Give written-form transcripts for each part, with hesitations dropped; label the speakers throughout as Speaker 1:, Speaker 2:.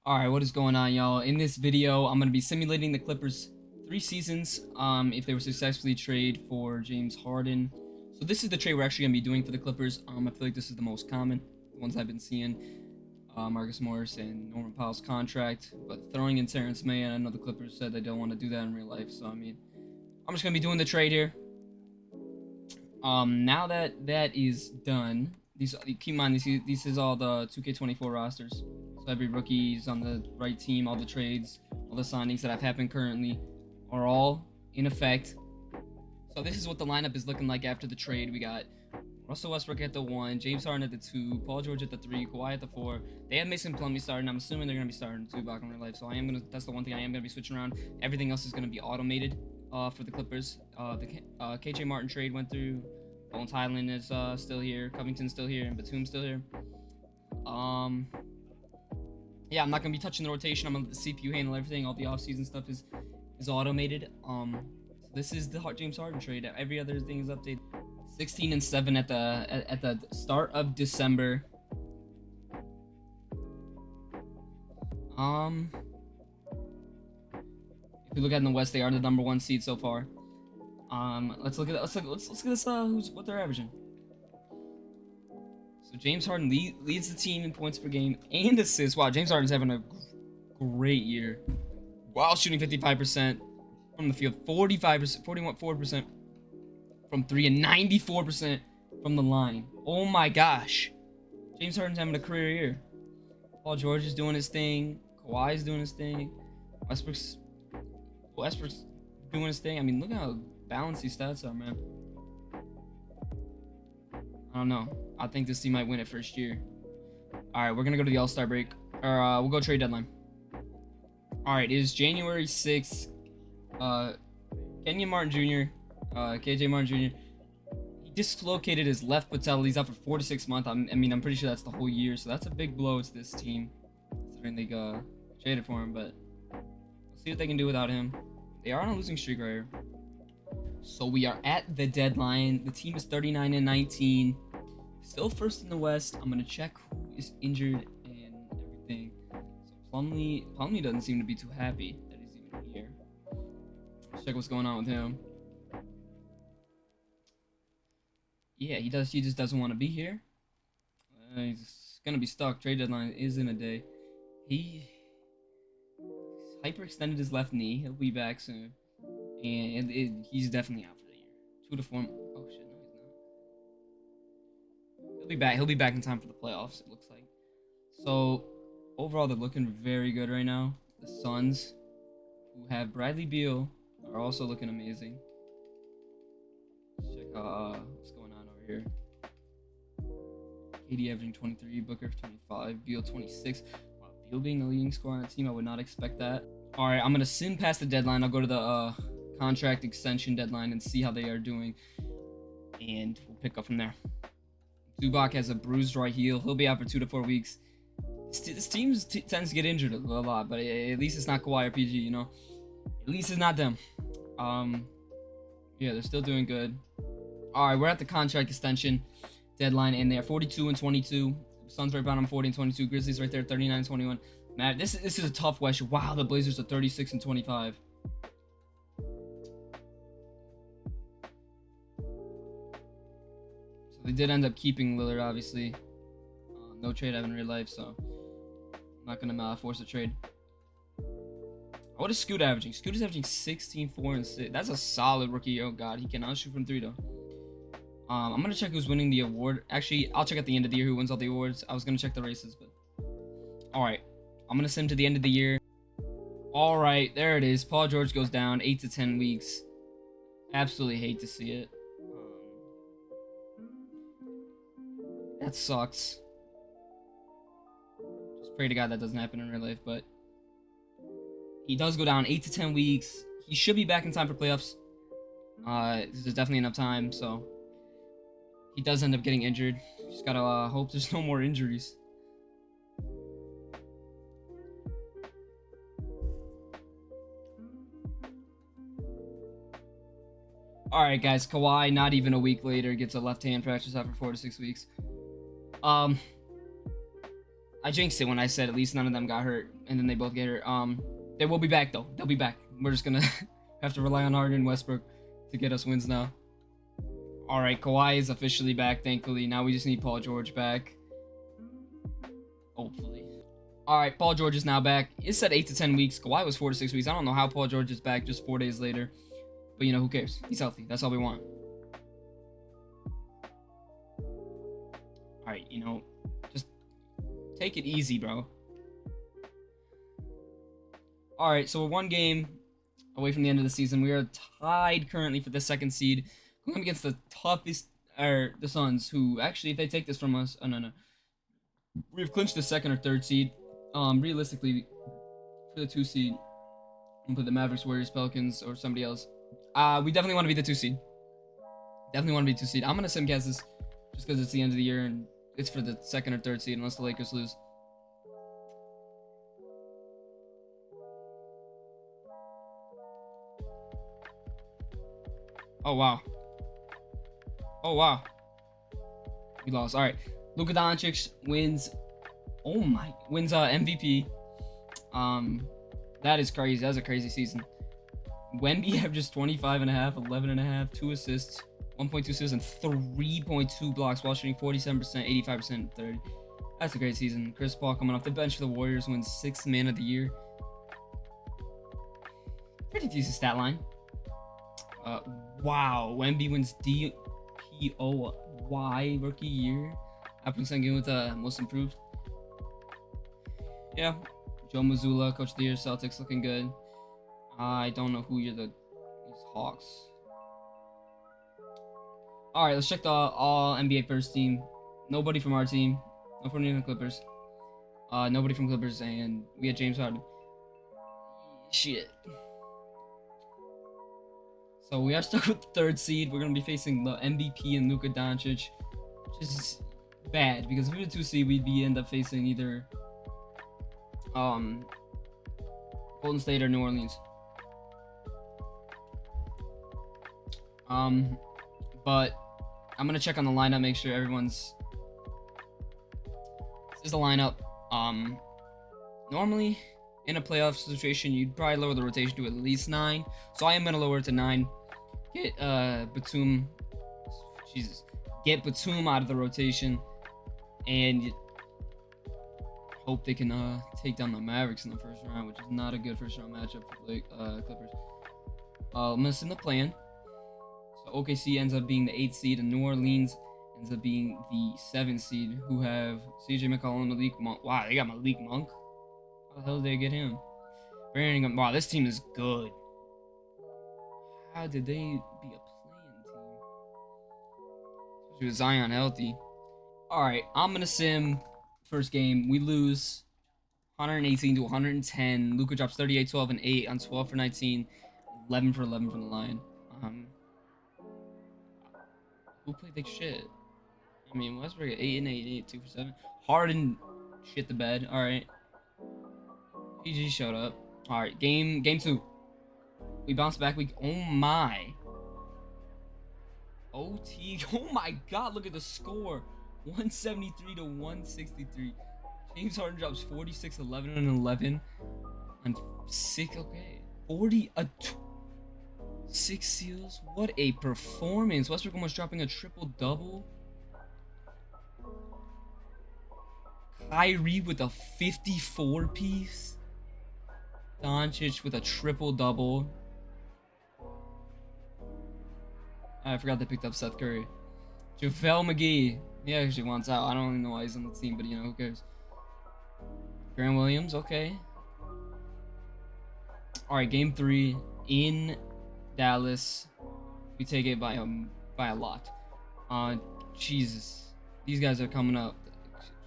Speaker 1: Alright, what is going on, y'all? In this video, I'm going to be simulating the Clippers 3 seasons, if they were successfully trade for James Harden. So this is the trade we're actually going to be doing for the Clippers. I feel like this is the most common, the ones I've been seeing. Marcus Morris and Norman Powell's contract, but throwing in Terrence Mann, I know the Clippers said they don't want to do that in real life, so I'm just going to be doing the trade here. Now that that is done, keep in mind, these is all the 2K24 rosters. So every rookie's on the right team, all the trades, all the signings that have happened currently are all in effect. So this is what the lineup is looking like after the trade. We got Russell Westbrook at the 1, James Harden at the 2, Paul George at the 3, Kawhi at the 4. They have Mason Plumlee starting. I'm assuming they're going to be starting 2 back in real life. So that's the one thing I am going to be switching around. Everything else is going to be automated for the Clippers. The KJ Martin trade went through. Bones Highland is still here. Covington's still here. And Batum's still here. Yeah, I'm not going to be touching the rotation. I'm going to let the CPU handle everything. All the offseason stuff is automated. So this is the James Harden trade. Every other thing is updated. 16-7 at the start of December. If you look at in the West, they are the #1 seed so far. Let's look at this. What they're averaging. So James Harden leads the team in points per game and assists. Wow, James Harden's having a great year. While shooting 55% from the field, 4% from 3, and 94% from the line. Oh my gosh. James Harden's having a career year. Paul George is doing his thing. Kawhi's doing his thing. Westbrook's doing his thing. I mean, look how balanced these stats are, man. I don't know. I think this team might win it first year. Alright, we're going to go to the All-Star break. Or, we'll go trade deadline. Alright, it is January 6th. Kenyon Martin Jr., KJ Martin Jr., he dislocated his left patella. He's out for 4 to 6 months. I'm pretty sure that's the whole year. So that's a big blow to this team, considering they traded for him. But we'll see what they can do without him. They are on a losing streak right here. So we are at the deadline. The team is 39-19. Still first in the West. I'm gonna check who is injured and everything. So Plumlee doesn't seem to be too happy that he's even here. Let's check what's going on with him. Yeah, he just doesn't want to be here. He's gonna be stuck. Trade deadline is in a day. He's hyperextended his left knee. He'll be back soon. And he's definitely out for the year. 2 to 4. Oh shit, no, he's not. He'll be back. He'll be back in time for the playoffs. It looks like. So overall, they're looking very good right now. The Suns, who have Bradley Beal, are also looking amazing. Let's check what's going on over here. KD averaging 23, Booker 25, Beal 26. Wow, Beal being the leading scorer on the team, I would not expect that. All right, I'm gonna sim past the deadline. I'll go to the contract extension deadline and see how they are doing, and we'll pick up from there. Zubac has a bruised right heel. He'll be out for 2 to 4 weeks. This team tends to get injured a lot, but at least it's not Kawhi or PG, you know. At least it's not them. Yeah, they're still doing good. All right, we're at the contract extension deadline, and they're 42-22. Suns right behind them, 40-22. Grizzlies right there, 39-21. Man, this is a tough West. Wow, the Blazers are 36-25. So they did end up keeping Lillard, obviously. No trade in real life, so I'm not gonna force a trade. What is Scoot averaging? Scoot is averaging 16, 4, and 6. That's a solid rookie. Oh god, he cannot shoot from 3 though. I'm gonna check who's winning the award. Actually, I'll check at the end of the year who wins all the awards. I was gonna check the races, but all right. I'm gonna sim to the end of the year. All right, there it is. Paul George goes down 8 to 10 weeks. Absolutely hate to see it. That sucks. Just pray to God that doesn't happen in real life, but he does go down 8 to 10 weeks. He should be back in time for playoffs. There's definitely enough time, so he does end up getting injured. Just gotta hope there's no more injuries. Alright guys, Kawhi, not even a week later, gets a left hand fracture out for 4 to 6 weeks. I jinxed it when I said at least none of them got hurt, and then they both get hurt. They will be back though. They'll be back. We're just gonna have to rely on Harden and Westbrook to get us wins now. All right, Kawhi is officially back, thankfully. Now we just need Paul George back. Hopefully. All right, Paul George is now back. It said 8 to 10 weeks. Kawhi was 4 to 6 weeks. I don't know how Paul George is back just 4 days later. But, you know, who cares? He's healthy. That's all we want. All right, you know, just take it easy, bro. All right, so we're 1 game away from the end of the season. We are tied currently for the 2nd seed. Going against the toughest, the Suns, who actually, if they take this from us, oh, no. We've clinched the 2nd or 3rd seed. Realistically, for the 2 seed, we'll put the Mavericks, Warriors, Pelicans, or somebody else. We definitely want to be the 2 seed. Definitely want to be 2 seed. I'm gonna sim guess this just because it's the end of the year and it's for the 2nd or 3rd seed unless the Lakers lose. Oh wow. Oh wow. We lost. All right. Luka Doncic wins. Oh my, wins MVP. That is crazy. That's a crazy season. Wemby averages 25.5, 11.5, 2 assists, 1.2 assists, and 3.2 blocks while shooting 47%, 85%, 30. That's a great season. Chris Paul coming off the bench for the Warriors wins 6th Man of the Year. Pretty decent stat line. Wow. Wemby wins DPOY Rookie Year. After second with Most Improved. Yeah. Joe Mazzulla, Coach of the Year, Celtics looking good. I don't know who you're these Hawks. All right, let's check the all NBA first team. Nobody from our team. Nobody from the Clippers. Nobody from Clippers, and we had James Harden. Shit. So we are stuck with the 3rd seed. We're gonna be facing the MVP and Luka Doncic, which is bad because if we were 2 seed, we'd end up facing either Golden State or New Orleans. But I'm gonna check on the lineup, make sure everyone's. This is the lineup. Normally in a playoff situation, you'd probably lower the rotation to at least 9. So I am gonna lower it to 9. Get Batum. Jesus. Get Batum out of the rotation, and hope they can take down the Mavericks in the 1st round, which is not a good 1st round matchup for the Clippers. I'm gonna send the plan. So OKC ends up being the 8th seed, and New Orleans ends up being the 7th seed, who have CJ McCollum, Malik Monk. Wow, they got Malik Monk. How the hell did they get him? Brandon, wow, this team is good. How did they be a playing team? Especially with Zion healthy. Alright, I'm gonna sim first game. We lose 118 to 110. Luka drops 38, 12, and 8 on 12 for 19. 11 for 11 from the line. Who played like shit? I mean, Westbrook at 8 and 8, 2 for 7. Harden shit the bed. Alright. PG showed up. Alright, game 2. We bounce back. Oh my. OT. Oh my god, look at the score. 173 to 163. James Harden drops 46, 11, and 11. And 6, okay. 6 steals. What a performance. Westbrook almost dropping a triple-double. Kyrie with a 54-piece. Doncic with a triple-double. I forgot they picked up Seth Curry. JaVale McGee. He actually wants out. I don't even know why he's on the team, but you know, who cares? Grant Williams, okay. Alright, game 3 in Dallas. We take it by a lot. Jesus. These guys are coming up,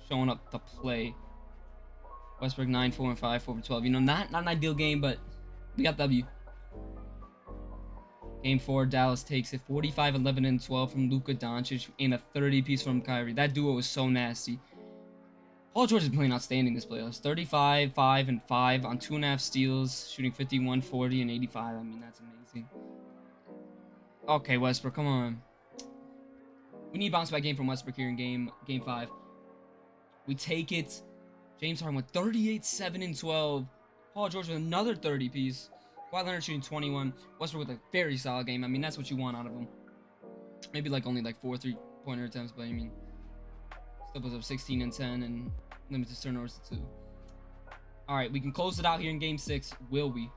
Speaker 1: showing up to play. Westbrook 9, 4, and 5, 4 for 12. You know, not an ideal game, but we got W. Game 4, Dallas takes it 45, 11, and 12 from Luka Doncic and a 30-piece from Kyrie. That duo was so nasty. Paul George is playing outstanding this playoffs. 35, 5, and 5 on 2.5 steals, shooting 51, 40, and 85. I mean, that's amazing. Okay, Westbrook, come on. We need a bounce back game from Westbrook here in game 5. We take it James Harden with 38, 7, and 12. Paul George with another 30 piece. Kawhi Leonard shooting 21. Westbrook with a very solid game. I mean, that's what you want out of him. Maybe like only like 4 3-pointer attempts, but I mean, still puts up 16 and 10 and limits turnovers to 2. All right, we can close it out here in Game 6. Will we?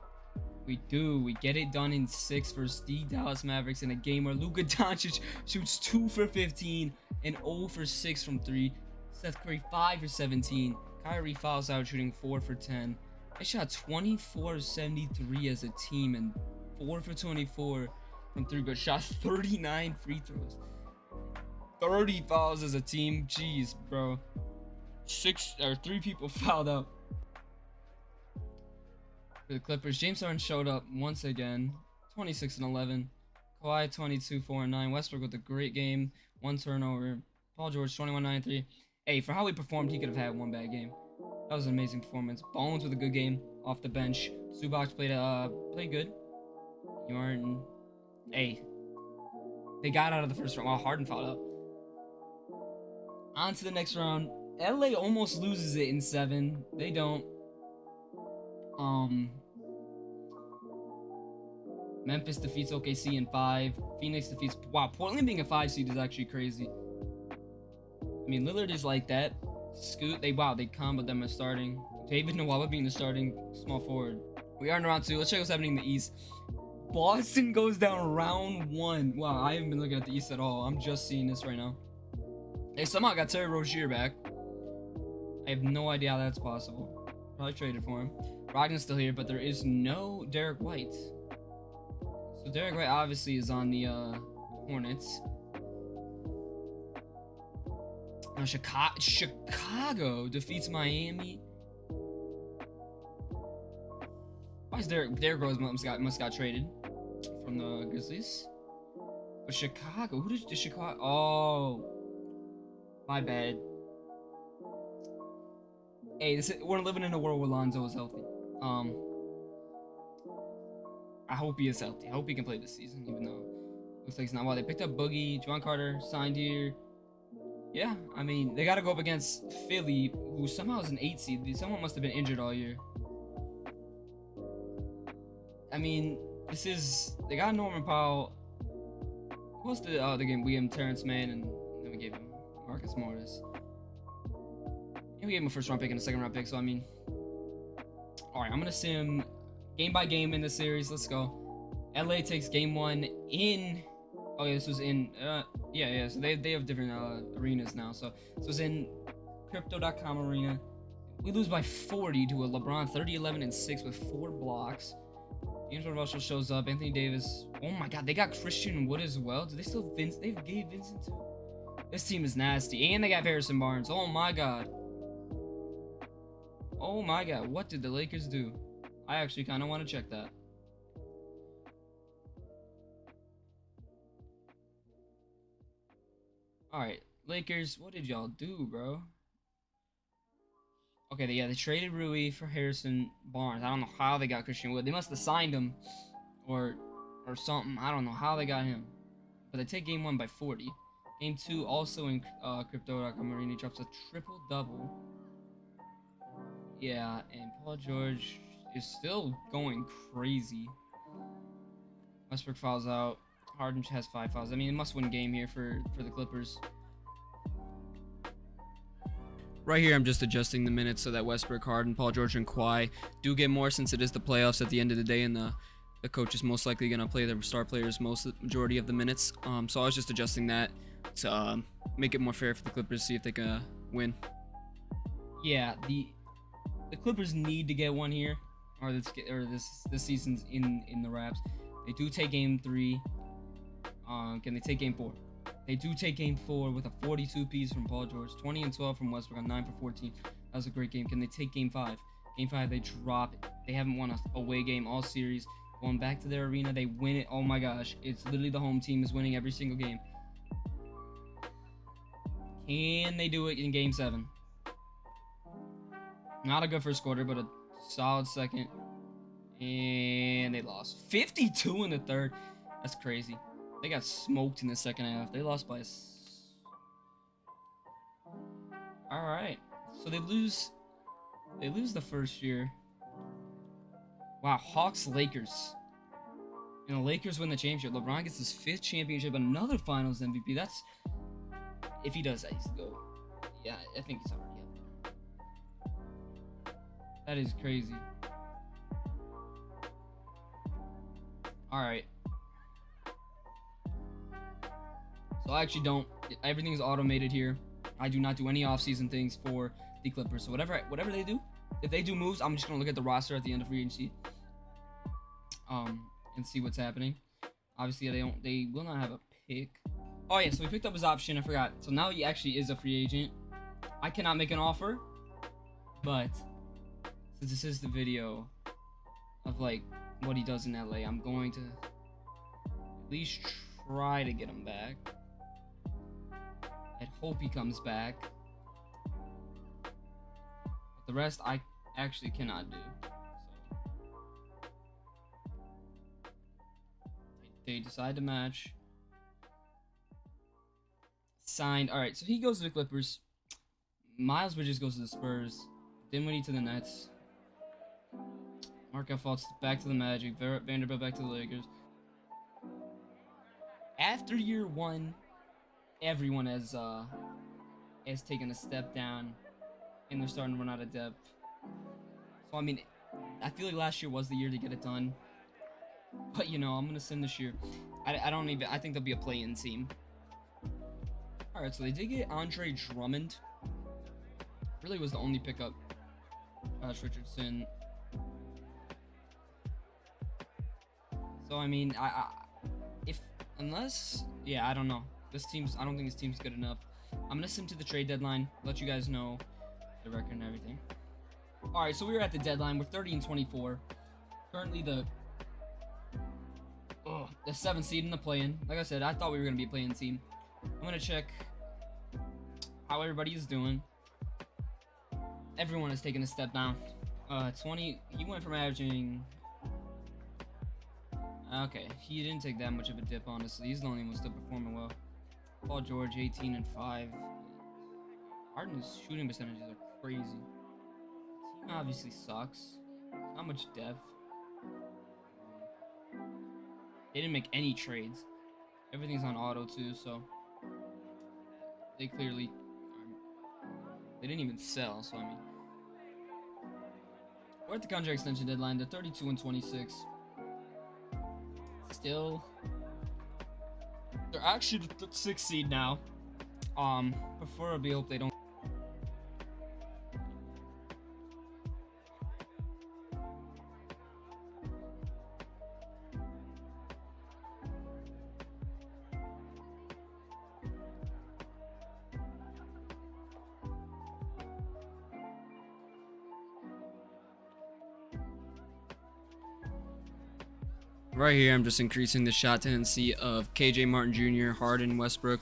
Speaker 1: We do. We get it done in 6 versus the Dallas Mavericks in a game where Luka Doncic shoots 2 for 15 and 0 for 6 from 3. Seth Curry 5 for 17. Kyrie fouls out shooting 4 for 10. They shot 24-73 as a team and 4 for 24 from 3, but shot 39 free throws. 30 fouls as a team. Jeez, bro. 3 people fouled out. For the Clippers, James Harden showed up once again. 26 and 11. Kawhi 22, 4 and 9. Westbrook with a great game. 1 turnover. Paul George 21, 9 and 3. Hey, for how he performed, he could have had 1 bad game. That was an amazing performance. Bones with a good game off the bench. Zubac played good. Martin. Hey, they got out of the first round. Wow, Harden fouled out. On to the next round. LA almost loses it in 7. They don't. Memphis defeats OKC in 5. Phoenix defeats. Wow, Portland being a 5 seed is actually crazy. I mean, Lillard is like that. Scoot, they comboed them as starting. David Nwaba being the starting small forward. We are in round 2. Let's check what's happening in the East. Boston goes down round 1. Wow, I haven't been looking at the East at all. I'm just seeing this right now. They somehow got Terry Rozier back. I have no idea how that's possible. Probably traded for him. Brogdon's still here, but there is no Derek White. So Derek White obviously is on the Hornets. Now Chicago defeats Miami. Why is Derrick Rose must got traded from the Grizzlies? But Chicago, who did Chicago? Oh, my bad. Hey, we're living in a world where Lonzo is healthy. I hope he is healthy. I hope he can play this season, even though it looks like he's not. Well, they picked up Boogie, Juwan Carter signed here. Yeah, I mean, they got to go up against Philly, who somehow is an 8 seed. Someone must have been injured all year. I mean, they got Norman Powell. Who was the game? We gave him Terrence Mann, and then we gave him Marcus Morris. And we gave him a 1st round pick and a 2nd round pick, so I mean. Alright, I'm going to sim game by game in this series. Let's go. LA takes game 1 in. Oh, yeah, this was in. Yeah. So they have different arenas now. So this was in Crypto.com arena. We lose by 40 to a LeBron 30, 11, and 6 with 4 blocks. James Russell shows up. Anthony Davis. Oh my God, they got Christian Wood as well. Do they still They've gave Vincent too. This team is nasty, and they got Harrison Barnes. Oh my God. Oh my God, what did the Lakers do? I actually kind of want to check that. All right, Lakers, what did y'all do, bro? Okay, they traded Rui for Harrison Barnes. I don't know how they got Christian Wood. They must have signed him or something. I don't know how they got him. But they take game 1 by 40. Game 2 also in Crypto.com arena drops a triple-double. Yeah, and Paul George is still going crazy. Westbrook fouls out. Harden has 5 fouls. I mean, it must-win game here for the Clippers. Right here, I'm just adjusting the minutes so that Westbrook, Harden, Paul George, and Kawhi do get more, since it is the playoffs at the end of the day, and the coach is most likely going to play their star players majority of the minutes. So I was just adjusting that to make it more fair for the Clippers, see if they can win. Yeah, the Clippers need to get one here, or this season's in the wraps. They do take game 3. Can they take game 4? They do take game 4 with a 42 piece from Paul George, 20 and 12 from Westbrook on 9 for 14. That was a great game. Can they take game 5? Game 5, they drop it. They haven't won a away game all series. Going back to their arena, they win it. Oh my gosh, it's literally the home team is winning every single game. Can they do it in game 7? Not a good first quarter, but a solid second. And they lost. 52 in the third. That's crazy. They got smoked in the second half. They lost by Alright. So they lose They lose the first year. Wow, Hawks Lakers. And the Lakers win the championship. LeBron gets his 5th championship, another Finals MVP. That's if he does that, he's go. Yeah, I think he's already up there. That is crazy. All right. So I actually don't. Everything's automated here. I do not do any off-season things for the Clippers. So whatever they do, if they do moves, I'm just gonna look at the roster at the end of free agency, and see what's happening. Obviously, they will not have a pick. Oh yeah, so we picked up his option. I forgot. So now he actually is a free agent. I cannot make an offer, but since this is the video of like what he does in LA, I'm going to at least try to get him back. I hope he comes back. But the rest I actually cannot do. So they decide to match. Signed. Alright, so he goes to the Clippers. Miles Bridges goes to the Spurs. Dinwiddie to the Nets. Markelle Fultz back to the Magic. Vanderbilt back to the Lakers. After year 1, everyone has taken a step down, and they're starting to run out of depth. So I mean, I feel like last year was the year to get it done. But you know, I'm gonna sim this year. I think they'll be a play-in team. All right, so they did get Andre Drummond. Really was the only pickup. Josh Richardson. So I mean, I don't know. I don't think this team's good enough. I'm gonna sim to the trade deadline. Let you guys know the record and everything. All right, so we were at the deadline. We're 30-24. Currently the 7th seed in the play-in. Like I said, I thought we were gonna be a play-in team. I'm gonna check how everybody is doing. Everyone has taken a step down. 20. He went from averaging. Okay, he didn't take that much of a dip, honestly. He's the only one still performing well. Paul George, 18 and 5. Harden's shooting percentages are crazy. The team obviously sucks. Not much depth. They didn't make any trades. Everything's on auto too, so they clearly they didn't even sell. So I mean, we're at the contract extension deadline. They're 32-26. Still, they're actually the 6th seed now. Preferably hope they don't. Right here, I'm just increasing the shot tendency of KJ Martin Jr., Harden, Westbrook.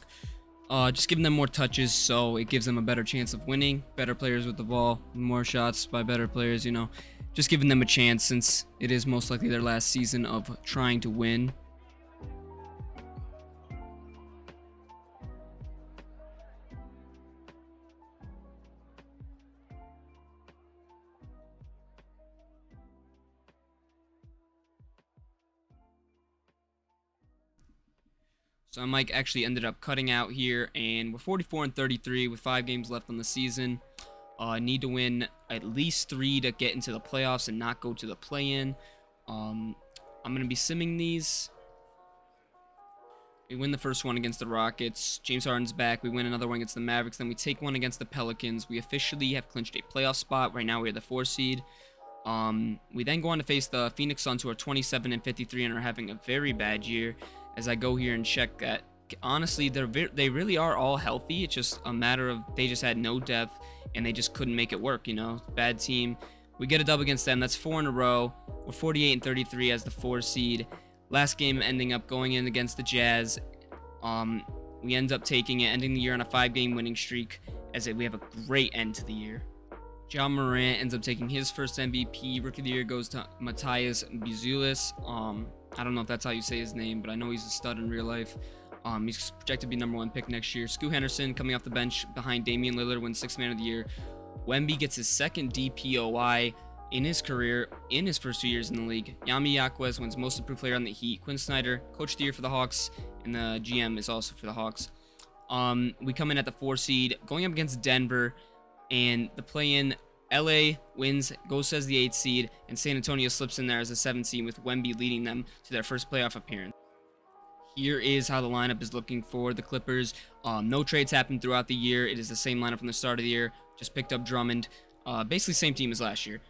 Speaker 1: Just giving them more touches so it gives them a better chance of winning. Better players with the ball, more shots by better players, you know. Just giving them a chance since it is most likely their last season of trying to win. So Mike actually ended up cutting out here, and we're 44-33 with 5 games left on the season. Need to win at least 3 to get into the playoffs and not go to the play-in. I'm going to be simming these. We win the first one against the Rockets. James Harden's back. We win another one against the Mavericks. Then we take one against the Pelicans. We officially have clinched a playoff spot. Right now we're the 4th seed. We then go on to face the Phoenix Suns, who are 27-53 and are having a very bad year. As I go here and check that, honestly, they really are all healthy. It's just a matter of they just had no depth and they just couldn't make it work, you know. Bad team. We get a dub against them. That's 4 in a row. We're 48-33 as the 4 seed. Last game ending up going in against the Jazz. We end up taking it, ending the year on a 5-game winning streak, as we have a great end to the year. John Morant ends up taking his first MVP. Rookie of the Year goes to Matthias Buzelis. I don't know if that's how you say his name, but I know he's a stud in real life. He's projected to be #1 pick next year. Scoot Henderson coming off the bench behind Damian Lillard wins 6th Man of the Year. Wemby gets his second DPOY in his career in his first 2 years in the league. Yami Yaquez wins Most Improved Player on the Heat. Quinn Snyder, Coach of the Year for the Hawks, and the GM is also for the Hawks. We come in at the 4 seed, going up against Denver, and the play-in, LA wins, goes as the 8th seed, and San Antonio slips in there as a 7th seed with Wemby leading them to their first playoff appearance. Here is how the lineup is looking for the Clippers. No trades happened throughout the year. It is the same lineup from the start of the year. Just picked up Drummond. Basically same team as last year.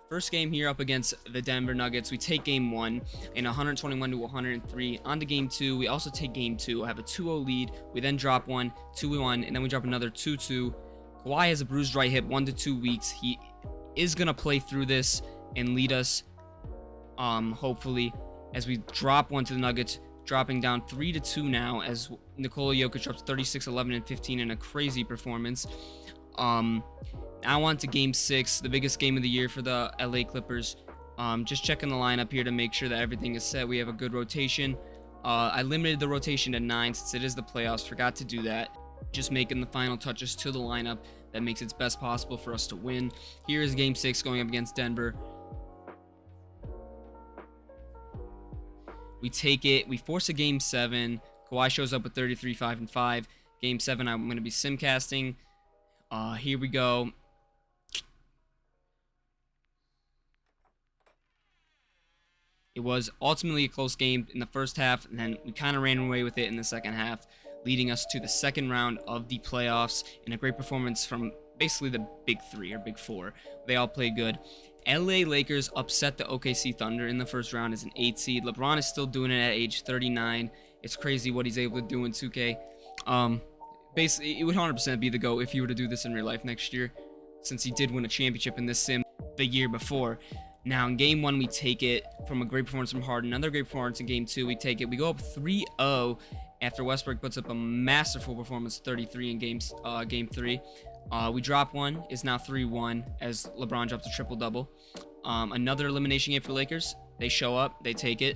Speaker 1: First game here up against the Denver Nuggets. We take game 1 in 121 to 103. On to game 2. We also take game 2. I have a 2-0 lead. We then drop 1, 2-1, and then we drop another 2-2. Kawhi has a bruised right hip, 1 to 2 weeks. He is going to play through this and lead us, hopefully, as we drop 1 to the Nuggets, dropping down 3-2 now as Nikola Jokic drops 36, 11, and 15 in a crazy performance. Now on to game 6, the biggest game of the year for the LA Clippers. Just checking the lineup here to make sure that everything is set. We have a good rotation. I limited the rotation to 9 since it is the playoffs. Forgot to do that. Just making the final touches to the lineup that makes it best possible for us to win. Here is game 6 going up against Denver. We take it. We force a game 7. Kawhi shows up with 33, 5, and 5. Game 7, I'm going to be simcasting. Here we go. It was ultimately a close game in the first half, and then we kind of ran away with it in the second half, leading us to the second round of the playoffs in a great performance from basically the big 3 or big 4. They all played good. LA Lakers upset the OKC Thunder in the first round as an 8 seed. LeBron is still doing it at age 39. It's crazy what he's able to do in 2K. Basically, it would 100% be the GOAT if he were to do this in real life next year, since he did win a championship in this sim the year before. Now, in game 1, we take it from a great performance from Harden. Another great performance in game 2. We take it. We go up 3-0 after Westbrook puts up a masterful performance, 33 in game 3. We drop 1. It's now 3-1 as LeBron drops a triple-double. Another elimination game for Lakers. They show up. They take it,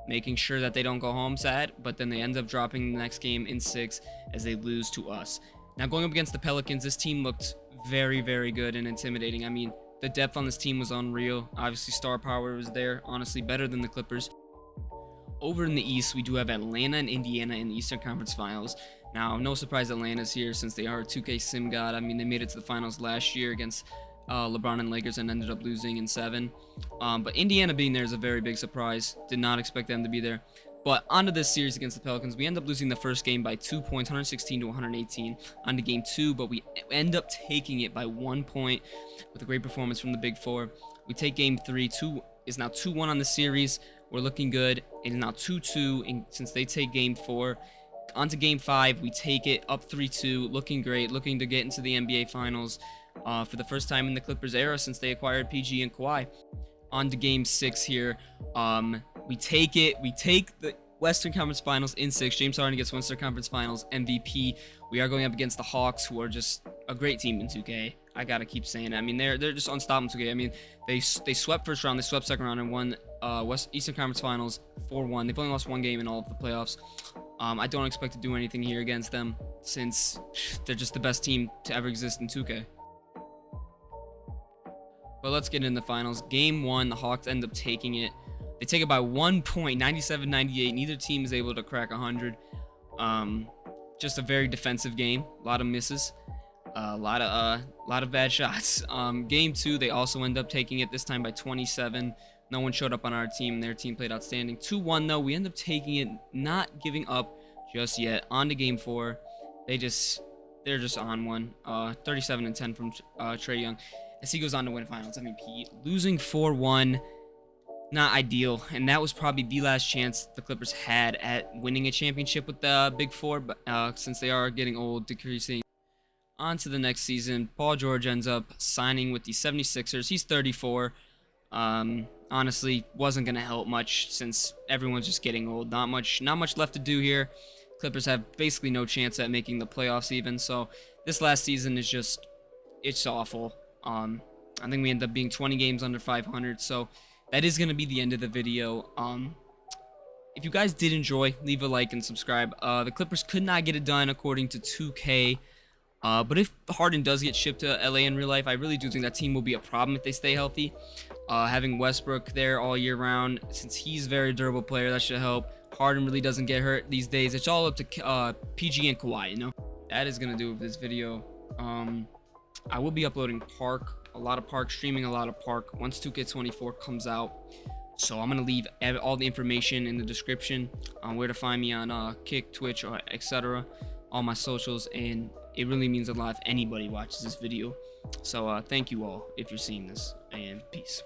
Speaker 1: making sure that they don't go home sad, but then they end up dropping the next game in 6 as they lose to us. Now, going up against the Pelicans, this team looked very, very good and intimidating. I mean, the depth on this team was unreal. Obviously, star power was there. Honestly, better than the Clippers. Over in the East, we do have Atlanta and Indiana in the Eastern Conference Finals. Now, no surprise Atlanta's here since they are a 2K sim god. I mean, they made it to the finals last year against LeBron and Lakers and ended up losing in 7. But Indiana being there is a very big surprise. Did not expect them to be there. But onto this series against the Pelicans, we end up losing the first game by 2 points, 116 to 118. Onto game 2, but we end up taking it by 1 point with a great performance from the Big 4. We take game 3. 2 is now 2-1 on the series. We're looking good. It is now 2-2 since they take game 4. Onto game 5, we take it up 3-2, looking great, looking to get into the NBA Finals for the first time in the Clippers era since they acquired PG and Kawhi. On to game 6 here. We take it. We take the Western Conference Finals in 6. James Harden gets Western Conference Finals MVP. We are going up against the Hawks, who are just a great team in 2K. I gotta keep saying it. I mean, they're just unstoppable in 2K. I mean, they swept first round, they swept second round, and won Eastern Conference Finals 4-1. They've only lost 1 game in all of the playoffs. I don't expect to do anything here against them since they're just the best team to ever exist in 2K. But let's get into the finals. Game 1, the Hawks end up taking it. They take it by 1 point, 97-98. Neither team is able to crack 100. Just a very defensive game. A lot of misses. A lot of bad shots. Game 2, they also end up taking it, this time by 27. No one showed up on our team. Their team played outstanding. 2-1, though. We end up taking it, not giving up just yet. On to game 4. They're just on one. 37-10 from Trae Young as he goes on to win finals MVP. Losing 4-1. Not ideal, and that was probably the last chance the Clippers had at winning a championship with the Big 4, but since they are getting old, decreasing. On to the next season, Paul George ends up signing with the 76ers. He's 34. Honestly, wasn't going to help much since everyone's just getting old. Not much left to do here. Clippers have basically no chance at making the playoffs even, so this last season is just, it's awful. I think we end up being 20 games under 500, so that is going to be the end of the video. If you guys did enjoy, leave a like and subscribe. The Clippers could not get it done according to 2K. But if Harden does get shipped to LA in real life, I really do think that team will be a problem if they stay healthy. Having Westbrook there all year round, since he's a very durable player, that should help. Harden really doesn't get hurt these days. It's all up to PG and Kawhi, you know? That is going to do it for this video. I will be uploading Park, a lot of Park, streaming a lot of Park once 2K24 comes out. So I'm going to leave all the information in the description on where to find me on Kick, Twitch, or etc. All my socials, and it really means a lot if anybody watches this video. So thank you all if you're seeing this, and peace.